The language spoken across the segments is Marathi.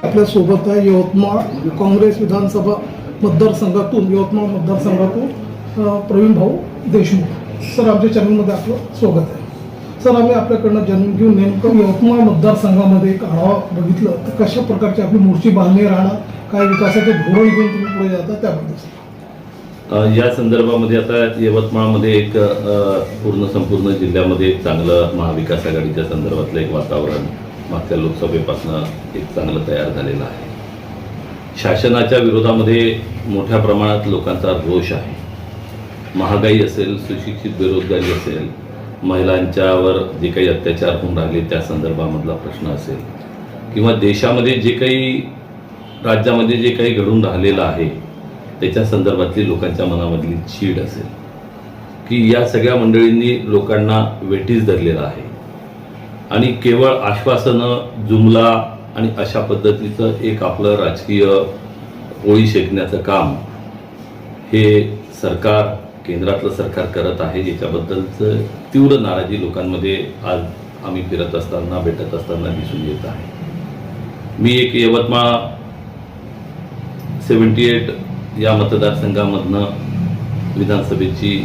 आपल्या सोबत आहे यवतमाळ काँग्रेस विधानसभा मतदारसंघातून यवतमाळ मतदारसंघातून प्रवीण भाऊ देशमुख सर, आमच्या चॅनलमध्ये आपलं स्वागत आहे. सर, आम्ही आपल्याकडनं जाणून घेऊ नेमकं यवतमाळ मतदारसंघामध्ये एक आढावा बघितलं तर कशा प्रकारची आपली मूळची बांधणी राहणार, काय विकासाचे धोरण घेऊन तुम्ही पुढे जाता त्याबद्दल. या संदर्भामध्ये आता यवतमाळमध्ये एक संपूर्ण जिल्ह्यामध्ये एक चांगलं महाविकास आघाडीच्या संदर्भातलं एक वातावरण मागच्या लोकसभेपासून एक चांगलं तयार झालेलं आहे. शासनाच्या विरोधामध्ये मोठ्या प्रमाणात लोकांचा रोष आहे. महागाई असेल, सुशिक्षित बेरोजगारी असेल, महिलांच्यावर जे काही अत्याचार होऊन राहिले त्या संदर्भामधला प्रश्न असेल, किंवा देशामध्ये जे काही राज्यामध्ये जे काही घडून राहिलेलं आहे त्याच्या संदर्भातली लोकांच्या मनामधली चीड असेल, की या सगळ्या मंडळींनी लोकांना वेठीस धरलेलं आहे आणि केवळ आश्वासनं, जुमला आणि अशा पद्धतीचं एक आपलं राजकीय पोळी शेकण्याचं काम हे सरकार, केंद्रातलं सरकार करत आहे. याच्याबद्दलचं तीव्र नाराजी लोकांमध्ये आज आम्ही फिरत असताना, भेटत असताना दिसून येत आहे. मी एक यवतमाळ 78 या मतदारसंघामधनं विधानसभेची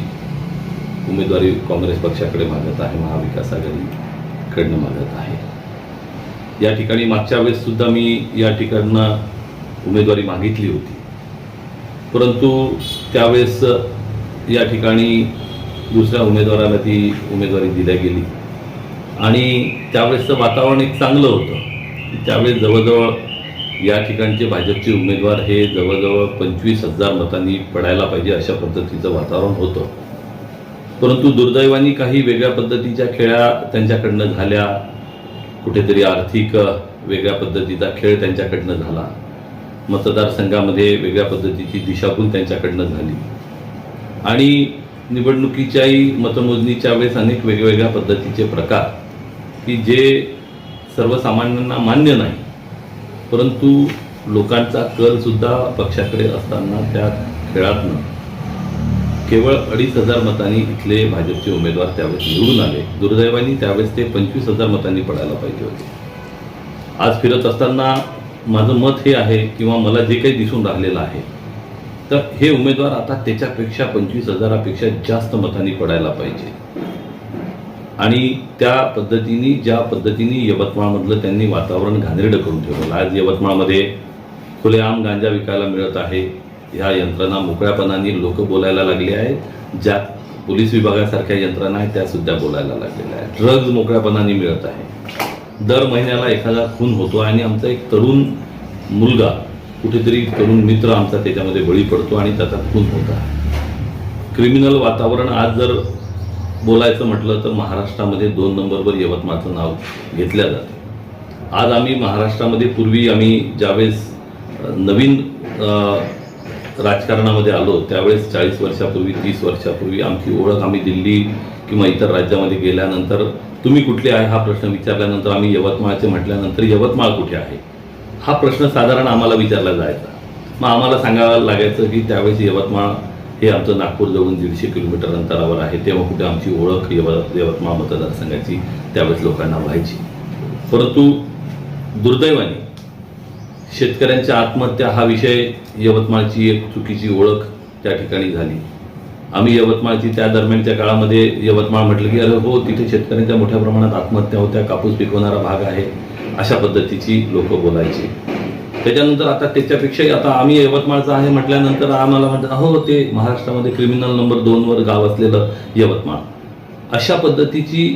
उमेदवारी काँग्रेस पक्षाकडे मागत आहे, महाविकास आघाडीकडनं मागत आहे. या ठिकाणी मागच्या वेळेस सुद्धा मी या ठिकाणनं उमेदवारी मागितली होती, परंतु त्यावेळेस या ठिकाणी दुसऱ्या उमेदवाराला ती उमेदवारी दिल्या गेली आणि त्यावेळेसचं वातावरण एक चांगलं होतं. त्यावेळेस जवळजवळ या ठिकाणचे भाजपचे उमेदवार हे जवळजवळ 25,000 मतांनी पडायला पाहिजे अशा पद्धतीचं वातावरण होतं. परंतु दुर्दैवाने काही वेगळ्या पद्धतीच्या खेळ्या त्यांच्याकडनं झाल्या, कुठेतरी आर्थिक वेगळ्या पद्धतीचा खेळ त्यांच्याकडनं झाला, मतदारसंघामध्ये वेगळ्या पद्धतीची दिशाभूल त्यांच्याकडनं झाली आणि निवडणुकीच्याही मतमोजणीच्या वेळेस अनेक वेगवेगळ्या पद्धतीचे प्रकार की जे सर्वसामान्यांना मान्य नाही, परंतु लोकांचा कल सुद्धा पक्षाकडे असताना त्या खेळातनं केवळ 2,500 मतांनी इथले भाजपचे उमेदवार त्यावेळेस निवडून आले. दुर्दैवाने त्यावेळेस ते 25,000 मतांनी पडायला पाहिजे होते. आज फिरत असताना माझं मत हे आहे, किंवा मला जे काही दिसून राहिलेलं आहे, तर हे उमेदवार आता त्याच्यापेक्षा 25,000पेक्षा जास्त मतांनी पडायला पाहिजे. आणि त्या पद्धतीने, ज्या पद्धतीने यवतमाळमधलं त्यांनी वातावरण घाणेरडं करून ठेवलं. आज यवतमाळमध्ये खुलेआम गांजा विकायला मिळत आहे. ह्या यंत्रणा मोकळ्यापणाने लोक बोलायला लागले आहेत. ज्या पोलीस विभागासारख्या यंत्रणा आहेत त्या सुद्धा बोलायला लागलेल्या आहेत. ड्रग्ज मोकळ्यापणाने मिळत आहे. दर महिन्याला एखादा खून होतो आणि आमचा एक तरुण मुलगा, कुठेतरी तरुण मित्र आमचा त्याच्यामध्ये बळी पडतो आणि त्याचा खून होत आहे. क्रिमिनल वातावरण आज जर बोलायचं म्हटलं तर महाराष्ट्रामध्ये 2 नंबरवर यवतमाळचं नाव घेतलं जातं. आज आम्ही महाराष्ट्रामध्ये, पूर्वी आम्ही ज्यावेळेस नवीन राजकारणामध्ये आलो त्यावेळेस 40 वर्षापूर्वी, 30 वर्षापूर्वी आमची ओळख, आम्ही दिल्ली किंवा इतर राज्यामध्ये गेल्यानंतर तुम्ही कुठले आहे हा प्रश्न विचारल्यानंतर आम्ही यवतमाळचे म्हटल्यानंतर यवतमाळ कुठे आहे हा प्रश्न साधारण आम्हाला विचारला जायचा. मग आम्हाला सांगावं लागायचं की त्यावेळेस यवतमाळ हे आमचं नागपूरजवळून 150 किलोमीटर अंतरावर आहे. तेव्हा कुठे आमची ओळख यवतमाळ मतदारसंघाची त्यावेळेस लोकांना व्हायची. परंतु दुर्दैवाने शेतकऱ्यांच्या आत्महत्या हा विषय यवतमाळची एक चुकीची ओळख त्या ठिकाणी झाली. आम्ही यवतमाळची त्या दरम्यानच्या काळामध्ये यवतमाळ म्हटलं की अरे हो, तिथे शेतकऱ्यांच्या मोठ्या प्रमाणात आत्महत्या होत्या, कापूस पिकवणारा भाग आहे, अशा पद्धतीची लोक बोलायची. त्याच्यानंतर आता त्याच्यापेक्षाही आता आम्ही यवतमाळचं आहे म्हटल्यानंतर आम्हाला म्हणतात हो ते महाराष्ट्रामध्ये क्रिमिनल नंबर 2वर गाव असलेलं यवतमाळ, अशा पद्धतीची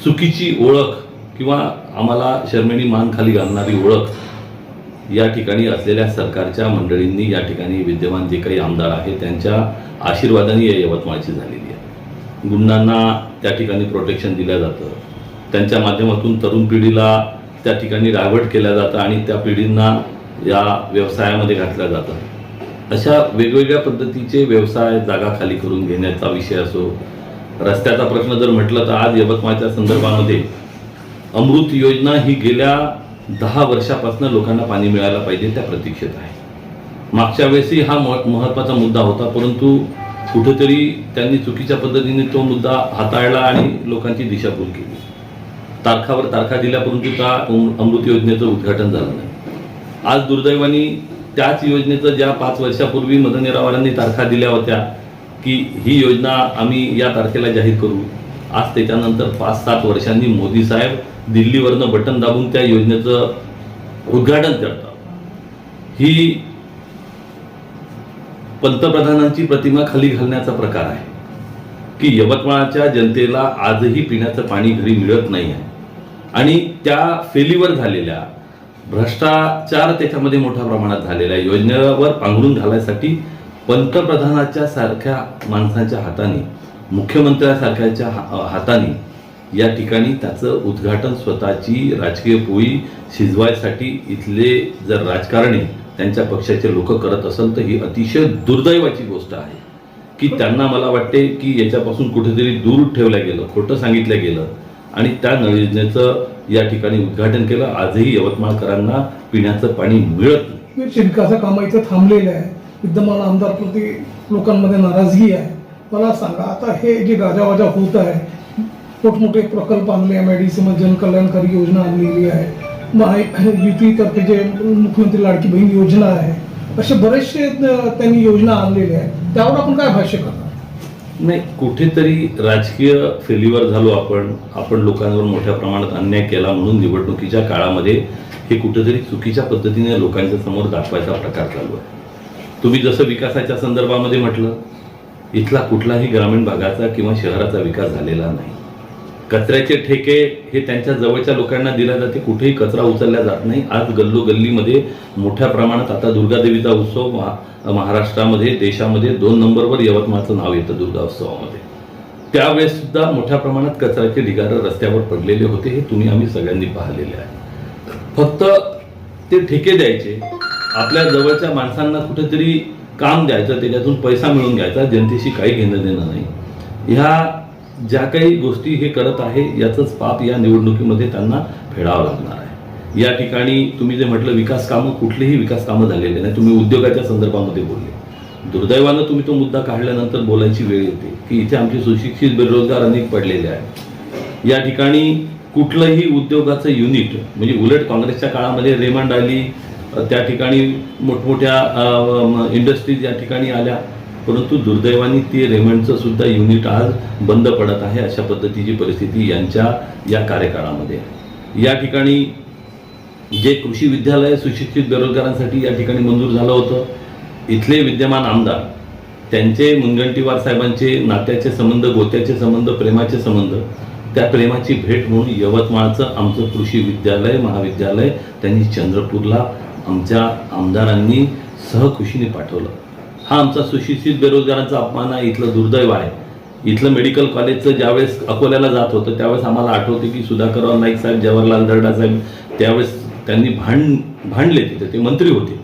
चुकीची ओळख किंवा आम्हाला शर्मेनी मान खाली घालणारी ओळख या ठिकाणी असलेल्या सरकारच्या मंडळींनी, या ठिकाणी विद्यमान जे काही आमदार आहेत त्यांच्या आशीर्वादाने या यवतमाळची झालेली आहे. गुंडांना त्या ठिकाणी प्रोटेक्शन दिलं जातं, त्यांच्या माध्यमातून तरुण पिढीला त्या ठिकाणी डायव्हर्ट केलं जातं आणि त्या पिढींना या व्यवसायामध्ये घातलं जातं. अशा वेगवेगळ्या पद्धतीचे व्यवसाय जागा खाली करून घेण्याचा विषय असो, रस्त्याचा प्रश्न जर म्हटलं तर आज यवतमाळच्या संदर्भामध्ये अमृत योजना ही गेल्या 10 वर्षापासून लोकांना पाणी मिळायला पाहिजे त्या प्रतीक्षेत आहे. मागच्या वेळेसही हा महत्त्वाचा मुद्दा होता, परंतु कुठेतरी त्यांनी चुकीच्या पद्धतीने तो मुद्दा हाताळला आणि लोकांची दिशाभूल केली. तारखावर तारखा दिल्या परंतु त्या अमृत योजनेचं उद्घाटन झालं नाही. आज दुर्दैवाने त्याच योजनेचं ज्या 5 वर्षापूर्वी मदन येरावारांनी तारखा दिल्या होत्या की ही योजना आम्ही या तारखेला जाहीर करू, आज त्याच्यानंतर 5-7 वर्षांनी मोदी साहेब दिल्लीवरनं बटन दाबून त्या योजनेचं उद्घाटन करतात. ही पंतप्रधानांची प्रतिमा खाली घालण्याचा प्रकार आहे की यवतमाळच्या जनतेला आजही पिण्याचं पाणी घरी मिळत नाही आहे आणि त्या फेलीवर झालेल्या भ्रष्टाचार त्याच्यामध्ये मोठ्या प्रमाणात झालेल्या योजनेवर पांघरून घालायसाठी पंतप्रधानाच्या सारख्या माणसांच्या हाताने, मुख्यमंत्र्यासारख्याच्या हाताने या ठिकाणी त्याचं उद्घाटन स्वतःची राजकीय पोळी शिजवायसाठी इथले जर राजकारणी त्यांच्या पक्षाचे लोक करत असेल तर ही अतिशय दुर्दैवाची गोष्ट आहे की त्यांना मला वाटते की याच्यापासून कुठेतरी दूर ठेवलं गेलं, खोटं सांगितलं गेलं आणि त्या नळ योजनेचं या ठिकाणी उद्घाटन केलं. आजही यवतमाळकरांना पिण्याचं पाणी मिळत नाही. शिडकाचं काम इथे थांबलेलं आहे. विद्यमान आमदारप्रती लोकांमध्ये नाराजगी आहे. मला सांगा, आता हे जे गाजावाजा होत आहे, मोठमोठे प्रकल्प आणले, MIDC मध्ये जनकल्याणकारी योजना आणलेली आहे, युतीतर्फे जे मुख्यमंत्री लाडकी बहीण योजना आहे, असे बरेचसे त्यांनी योजना आणलेल्या आहेत. त्यावर आपण काय भाष्य करणार? नाही, कुठेतरी राजकीय फेल्युअर झालो आपण लोकांवर मोठ्या प्रमाणात अन्याय केला म्हणून निवडणुकीच्या काळामध्ये हे कुठेतरी चुकीच्या पद्धतीने लोकांच्या समोर दाखवायचा प्रकार चालू आहे. तुम्ही जसं विकासाच्या संदर्भामध्ये म्हटलं, इथला कुठलाही ग्रामीण भागाचा किंवा शहराचा विकास झालेला नाही. कचऱ्याचे ठेके हे त्यांच्या जवळच्या लोकांना दिल्या जाते, कुठेही कचरा उचलला जात नाही. आज गल्लोगल्लीमध्ये मोठ्या प्रमाणात आता दुर्गादेवीचा उत्सव महाराष्ट्रामध्ये, देशामध्ये 2 नंबरवर यवतमाळचं नाव येतं दुर्गा उत्सवामध्ये. त्यावेळेस सुद्धा मोठ्या प्रमाणात कचऱ्याचे ढिगारे रस्त्यावर पडलेले होते. हे तुम्ही आम्ही सगळ्यांनी पाहिलेले आहे. फक्त ते ठेके द्यायचे, आपल्या जवळच्या माणसांना कुठेतरी काम द्यायचं, त्याच्यातून पैसा मिळवून घ्यायचा, जनतेशी काही घेणं देणं नाही. ह्या ज्या काही गोष्टी हे करत आहे याचंच पाप या निवडणुकीमध्ये त्यांना फेडावं लागणार आहे. या ठिकाणी तुम्ही जे म्हटलं विकास कामं, कुठलीही विकास कामं झालेले नाही. तुम्ही उद्योगाच्या संदर्भामध्ये बोलले. दुर्दैवानं तुम्ही तो मुद्दा काढल्यानंतर बोलायची वेळ येते की इथे आमचे सुशिक्षित बेरोजगार अनेक पडलेले आहेत. या ठिकाणी कुठलंही उद्योगाचं युनिट, म्हणजे उलट काँग्रेसच्या काळामध्ये रेमंड आली, त्या ठिकाणी मोठमोठ्या इंडस्ट्रीज या ठिकाणी आल्या, परंतु दुर्दैवाने ते रेमंडचं सुद्धा युनिट आज बंद पडत आहे. अशा पद्धतीची परिस्थिती यांच्या या कार्यकाळामध्ये आहे. या ठिकाणी जे कृषी विद्यालय सुशिक्षित बेरोजगारांसाठी या ठिकाणी मंजूर झालं होतं, इथले विद्यमान आमदार त्यांचे मुनगंटीवार साहेबांचे नात्याचे संबंध, गोत्याचे संबंध, प्रेमाचे संबंध, त्या प्रेमाची भेट म्हणून यवतमाळचं आमचं कृषी विद्यालय, महाविद्यालय त्यांनी चंद्रपूरला आमच्या आमदारांनी सहखुशीने पाठवलं. हा आमचा सुशिक्षित बेरोजगारांचा अपमान आहे, इथलं दुर्दैव आहे. इथलं मेडिकल कॉलेजचं ज्यावेळेस अकोल्याला जात होतं त्यावेळेस आम्हाला आठवते की सुधाकरराव नाईक साहेब, जवाहरलाल दर्डा साहेब त्यावेळेस त्यांनी भांडले, तिथे ते मंत्री होते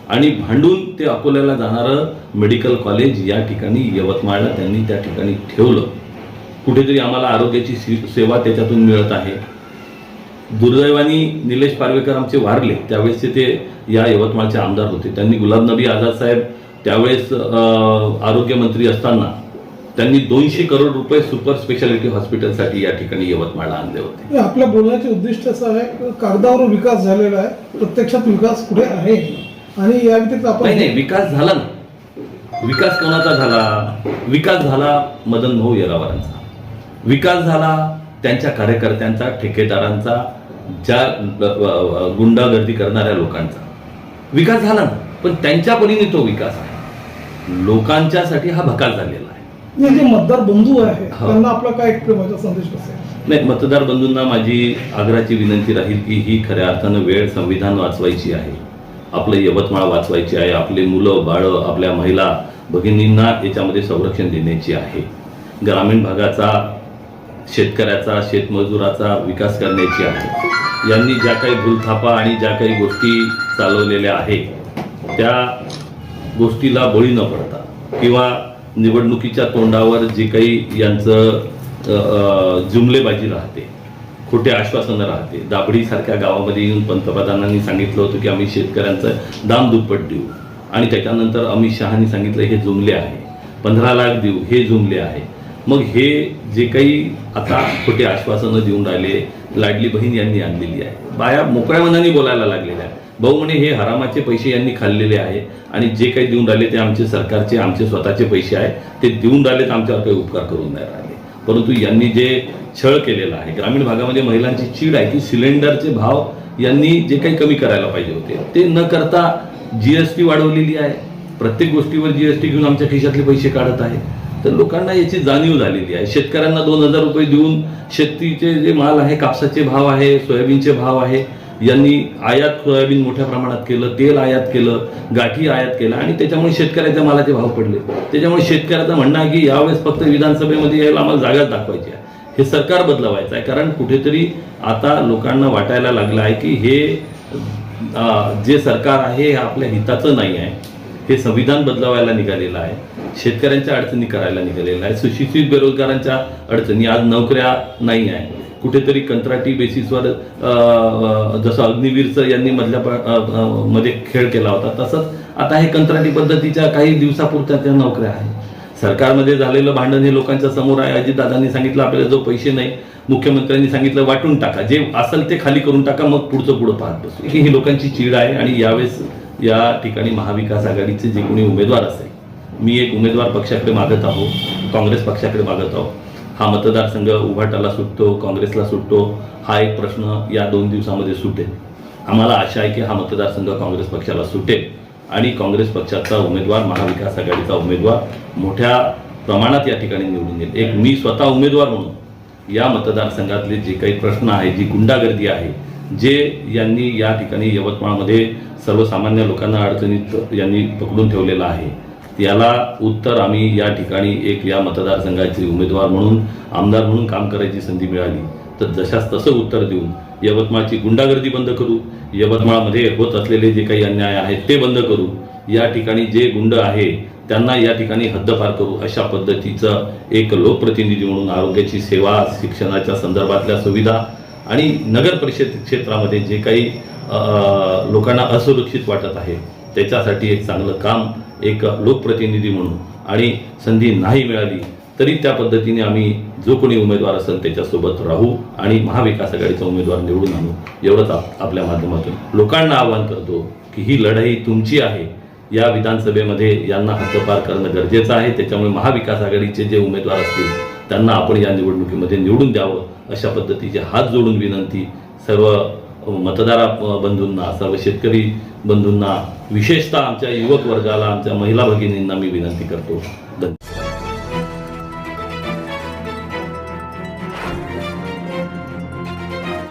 आणि भांडून ते अकोल्याला जाणारं मेडिकल कॉलेज या ठिकाणी यवतमाळला त्यांनी त्या ठिकाणी ठेवलं. कुठेतरी आम्हाला आरोग्याची सेवा त्याच्यातून मिळत आहे. दुर्दैवाने निलेश पारवेकर आमचे वारले, त्यावेळेस ते या यवतमाळचे आमदार होते. त्यांनी गुलाब नबी आझाद साहेब त्यावेळेस आरोग्यमंत्री असताना त्यांनी 200 करोड रुपये सुपर स्पेशालिटी हॉस्पिटलसाठी या ठिकाणी यवतमाळला आणले होते. आपल्या बोलण्याचे उद्दिष्ट असं आहे, कागदावर विकास झालेला आहे, प्रत्यक्षात विकास कुठे आहे आणि या व्यतिरिक्त आपण नाही, विकास झाला ना. विकास कोणाचा झाला? विकास झाला मदन भाऊ येरावारांचा. विकास झाला त्यांच्या कार्यकर्त्यांचा, ठेकेदारांचा, ज्या गुंडागर्दी करणाऱ्या लोकांचा विकास झाला ना. पण त्यांच्या परीने तो विकास आहे, लोकांच्यासाठी हा भकास झालेला आहे. जे मतदार बंधू आहे त्यांना आपला काय प्रेमाचा संदेश असेल? नाही, मतदार बंधूंना माझी आग्रहाची विनंती राहील की ही खऱ्या अर्थानं वेळ संविधान वाचवायची आहे, आपलं यवतमाळ वाचवायची आहे, आपले मुलं बाळं, आपल्या महिला भगिनींना याच्यामध्ये संरक्षण देण्याची आहे, ग्रामीण भागाचा, शेतकऱ्याचा, शेतमजुराचा विकास करण्याची आहे. यांनी ज्या काही भूलथापा आणि ज्या काही गोष्टी चालवलेल्या आहेत त्या गोष्टीला बळी न पडता किंवा निवडणुकीच्या तोंडावर जे काही यांचं जुमलेबाजी राहते, खोटे आश्वासनं राहते. दाभडीसारख्या गावामध्ये येऊन पंतप्रधानांनी सांगितलं होतं की आम्ही शेतकऱ्यांचं दाम दुप्पट देऊ आणि त्याच्यानंतर अमित शहानी सांगितलं हे जुमले आहे, 15 लाख देऊ, हे जुमले आहे. मग हे जे काही आता खोटे आश्वासनं देऊन राहिले, लाडली बहीण यांनी आणलेली आहे, बाया मोकळ्या मनाने बोलायला लागलेल्या आहे. भाऊ म्हणे हे हरामाचे पैसे यांनी खाल्लेले आहे आणि जे काही देऊन राहिले ते आमचे सरकारचे आमचे स्वतःचे पैसे आहे, ते देऊन राहिलेत, आमच्यावर काही उपकार करून नाही राहिले. परंतु यांनी जे छळ केलेला आहे, ग्रामीण भागामध्ये महिलांची चीड आहे की सिलेंडरचे भाव यांनी जे काही कमी करायला पाहिजे होते ते न करता जीएसटी वाढवलेली आहे. प्रत्येक गोष्टीवर जीएसटी घेऊन आमच्या खिशातले पैसे काढत आहे. तर लोकांना याची जाणीव झालेली आहे. शेतकऱ्यांना 2,000 रुपये देऊन शेतीचे जे माल आहे, कापसाचे भाव आहे, सोयाबीनचे भाव आहे, यांनी आयात सोयाबीन मोठ्या प्रमाणात केलं, तेल आयात केलं, गाठी आयात केलं आणि त्याच्यामुळे शेतकऱ्याच्या मालाचे भाव पडले. त्याच्यामुळे शेतकऱ्याचं म्हणणं आहे की यावेळेस फक्त विधानसभेमध्ये यायला आम्हाला जागाच दाखवायची आहे. हे सरकार बदलवायचं आहे, कारण कुठेतरी आता लोकांना वाटायला लागलं आहे की हे जे सरकार आहे हे आपल्या हिताचं नाही आहे. हे संविधान बदलवायला निघालेलं आहे, शेतकऱ्यांच्या अडचणी करायला निघालेलं आहे, सुशिक्षित बेरोजगारांच्या अडचणी, आज नोकऱ्या नाही आहे, कुठेतरी कंत्राटी बेसिसवर जसं अग्निवीरचं यांनी मध्ये खेळ केला होता तसंच आता हे कंत्राटी पद्धतीच्या काही दिवसापुरत्या त्या नोकऱ्या आहेत. सरकारमध्ये झालेलं भांडण हे लोकांच्या समोर आहे. अजितदादांनी सांगितलं आपल्याला जो पैसे नाही, मुख्यमंत्र्यांनी सांगितलं वाटून टाका, जे असेल ते खाली करून टाका, मग पुढं पाहत बसू. ही लोकांची चीड आहे आणि यावेळेस या ठिकाणी महाविकास आघाडीचे जे कोणी उमेदवार असेल, मी एक उमेदवार पक्षाकडे मागत आहो, काँग्रेस पक्षाकडे मागत आहो. हा मतदारसंघ उभाटाला सुटतो, काँग्रेसला सुटतो, हा एक प्रश्न या 2 दिवसामध्ये सुटेल. आम्हाला आशा आहे की हा मतदारसंघ काँग्रेस पक्षाला सुटेल आणि काँग्रेस पक्षाचा उमेदवार, महाविकास आघाडीचा उमेदवार मोठ्या प्रमाणात या ठिकाणी निवडून येईल. एक मी स्वतः उमेदवार म्हणून या मतदारसंघातले जे काही प्रश्न आहे, जी गुंडागर्दी आहे, जे यांनी या ठिकाणी यवतमाळमध्ये सर्वसामान्य लोकांना अडचणीत यांनी पकडून ठेवलेलं आहे, याला उत्तर आम्ही या ठिकाणी एक या मतदारसंघाचे उमेदवार म्हणून, आमदार म्हणून काम करायची संधी मिळाली तर जशास तसं उत्तर देऊन यवतमाळची गुंडागर्दी बंद करू, यवतमाळमध्ये होत असलेले जे काही अन्याय आहेत ते बंद करू, या ठिकाणी जे गुंड आहे त्यांना या ठिकाणी हद्दपार करू, अशा पद्धतीचं एक लोकप्रतिनिधी म्हणून आरोग्याची सेवा, शिक्षणाच्या संदर्भातल्या सुविधा आणि नगर परिषद क्षेत्रामध्ये जे काही लोकांना असुरक्षित वाटत आहे त्याच्यासाठी एक चांगलं काम एक लोकप्रतिनिधी म्हणून, आणि संधी नाही मिळाली तरी त्या पद्धतीने आम्ही जो कोणी उमेदवार असेल त्याच्यासोबत राहू आणि महाविकास आघाडीचा उमेदवार निवडून आणू, एवढंच आपल्या माध्यमातून लोकांना आवाहन करतो की ही लढाई तुमची आहे. या विधानसभेमध्ये यांना हद्दपार करणं गरजेचं आहे. त्याच्यामुळे महाविकास आघाडीचे जे उमेदवार असतील त्यांना आपण या निवडणुकीमध्ये निवडून द्यावं, अशा पद्धतीचे हात जोडून विनंती सर्व मतदार बंधूंना, सर्व शेतकरी बंधूंना, विशेषतः आमच्या युवक वर्गाला, आमच्या महिला भगिनींना मी विनंती करतो. धन्यवाद.